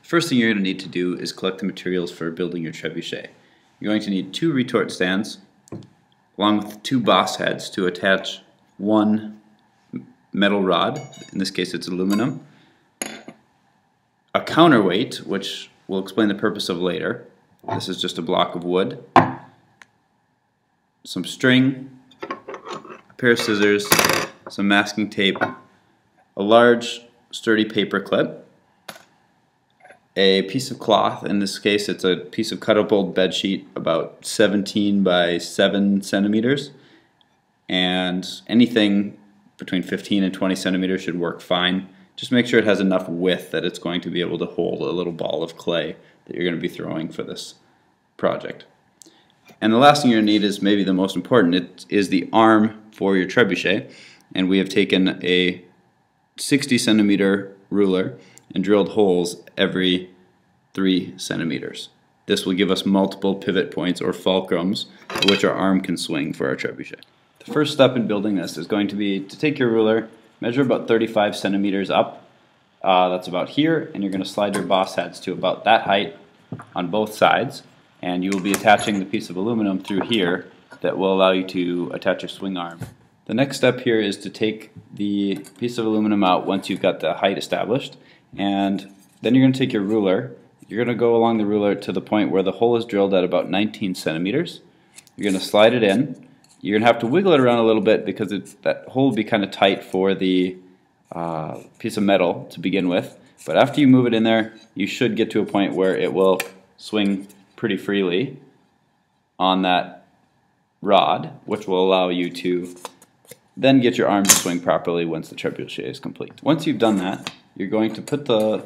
First thing you're going to need to do is collect the materials for building your trebuchet. You're going to need 2 retort stands along with 2 boss heads to attach one metal rod, in this case it's aluminum, a counterweight, which we'll explain the purpose of later. This is just a block of wood, some string, a pair of scissors, some masking tape, a large sturdy paper clip, a piece of cloth. In this case it's a piece of cut up old bed sheet about 17 by 7 centimeters, and anything between 15 and 20 centimeters should work fine. Just make sure it has enough width that it's going to be able to hold a little ball of clay that you're going to be throwing for this project. And the last thing you're going to need is maybe the most important. It is the arm for your trebuchet, and we have taken a 60 centimeter ruler and drilled holes every 3 centimeters. This will give us multiple pivot points or fulcrums to which our arm can swing for our trebuchet. The first step in building this is going to be to take your ruler, measure about 35 centimeters up, that's about here, and you're going to slide your boss heads to about that height on both sides, and you will be attaching the piece of aluminum through here that will allow you to attach your swing arm. The next step here is to take the piece of aluminum out once you've got the height established, and then you're going to take your ruler. You're going to go along the ruler to the point where the hole is drilled at about 19 centimeters. You're going to slide it in. You're going to have to wiggle it around a little bit because that hole will be kind of tight for the piece of metal to begin with. But after you move it in there, you should get to a point where it will swing pretty freely on that rod, which will allow you to then get your arm to swing properly once the trebuchet is complete. Once you've done that, you're going to put the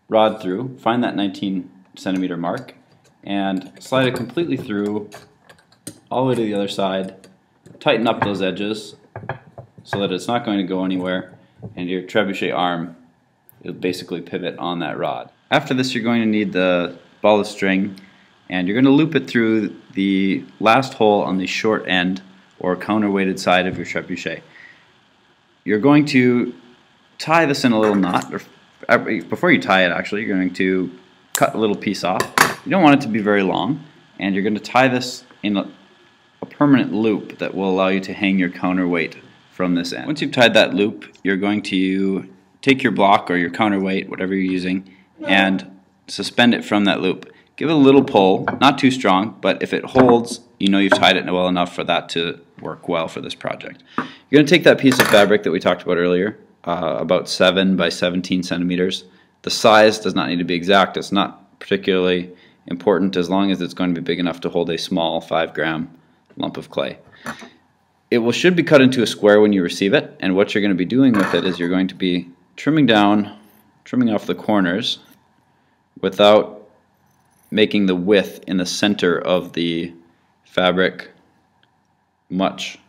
rod through, find that 19 centimeter mark, and slide it completely through all the way to the other side. Tighten up those edges so that it's not going to go anywhere, and your trebuchet arm will basically pivot on that rod. After this, you're going to need the ball of string, and you're going to loop it through the last hole on the short end or counterweighted side of your trebuchet. You're going to tie this in a little knot, or before you tie it actually, you're going to cut a little piece off. You don't want it to be very long, and you're going to tie this in a permanent loop that will allow you to hang your counterweight from this end. Once you've tied that loop, you're going to take your block or your counterweight, whatever you're using, and suspend it from that loop. Give it a little pull, not too strong, but if it holds, you know you've tied it well enough for that to work well for this project. You're going to take that piece of fabric that we talked about earlier, about 7 by 17 centimeters. The size does not need to be exact. It's not particularly important as long as it's going to be big enough to hold a small 5-gram lump of clay. It should be cut into a square when you receive it, and what you're going to be doing with it is you're going to be trimming off the corners without making the width in the center of the fabric much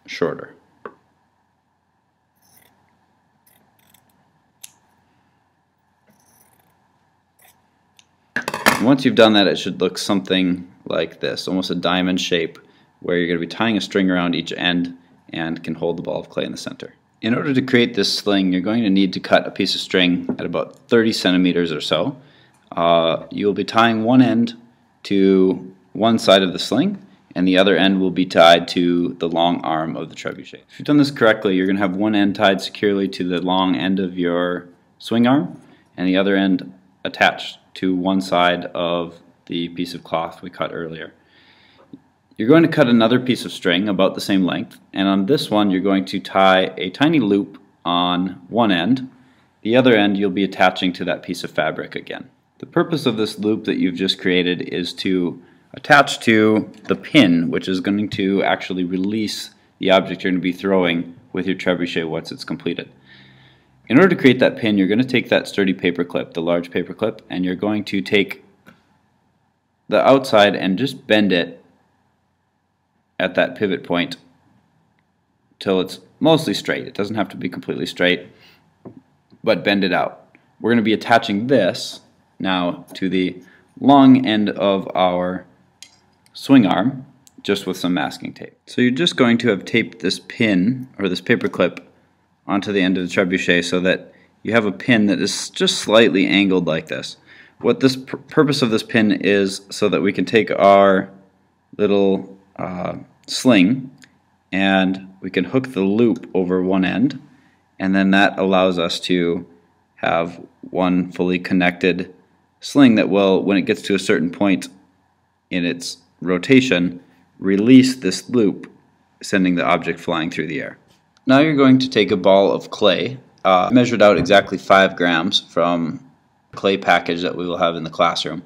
shorter. Once you've done that, it should look something like this, almost a diamond shape, where you're going to be tying a string around each end and can hold the ball of clay in the center. In order to create this sling, you're going to need to cut a piece of string at about 30 centimeters or so. You'll be tying one end to one side of the sling, and the other end will be tied to the long arm of the trebuchet. If you've done this correctly, you're going to have one end tied securely to the long end of your swing arm, and the other end attached to one side of the piece of cloth we cut earlier. You're going to cut another piece of string about the same length, and on this one you're going to tie a tiny loop on one end. The other end you'll be attaching to that piece of fabric again. The purpose of this loop that you've just created is to attach to the pin, which is going to actually release the object you're going to be throwing with your trebuchet once it's completed. In order to create that pin, you're going to take that sturdy paper clip, the large paper clip, and you're going to take the outside and just bend it at that pivot point till it's mostly straight. It doesn't have to be completely straight, but bend it out. We're going to be attaching this now to the long end of our swing arm, just with some masking tape. So you're just going to have taped this pin, or this paper clip, onto the end of the trebuchet so that you have a pin that is just slightly angled like this. What this purpose of this pin is so that we can take our little sling and we can hook the loop over one end, and then that allows us to have one fully connected sling that will, when it gets to a certain point in its rotation, release this loop, sending the object flying through the air. Now you're going to take a ball of clay, measured out exactly 5 grams from the clay package that we will have in the classroom.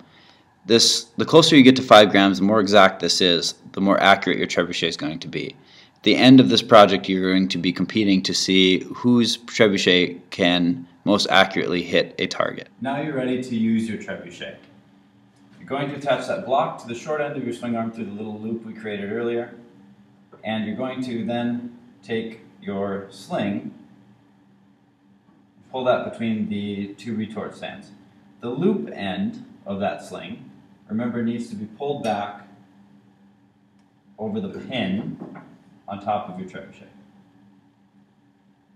The closer you get to 5 grams, the more exact this is, the more accurate your trebuchet is going to be. At the end of this project, you're going to be competing to see whose trebuchet can most accurately hit a target. Now you're ready to use your trebuchet. You're going to attach that block to the short end of your swing arm through the little loop we created earlier, and you're going to then take your sling, pull that between the 2 retort stands. The loop end of that sling, remember, needs to be pulled back over the pin on top of your trebuchet.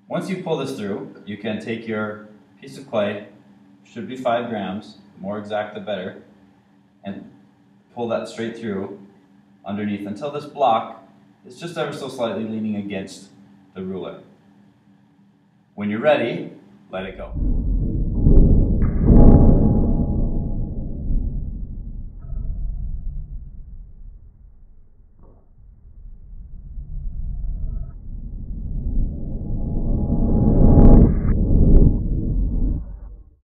Once you pull this through, you can take your piece of clay, should be 5 grams, the more exact the better, and pull that straight through underneath until this block is just ever so slightly leaning against the ruler. When you're ready, let it go.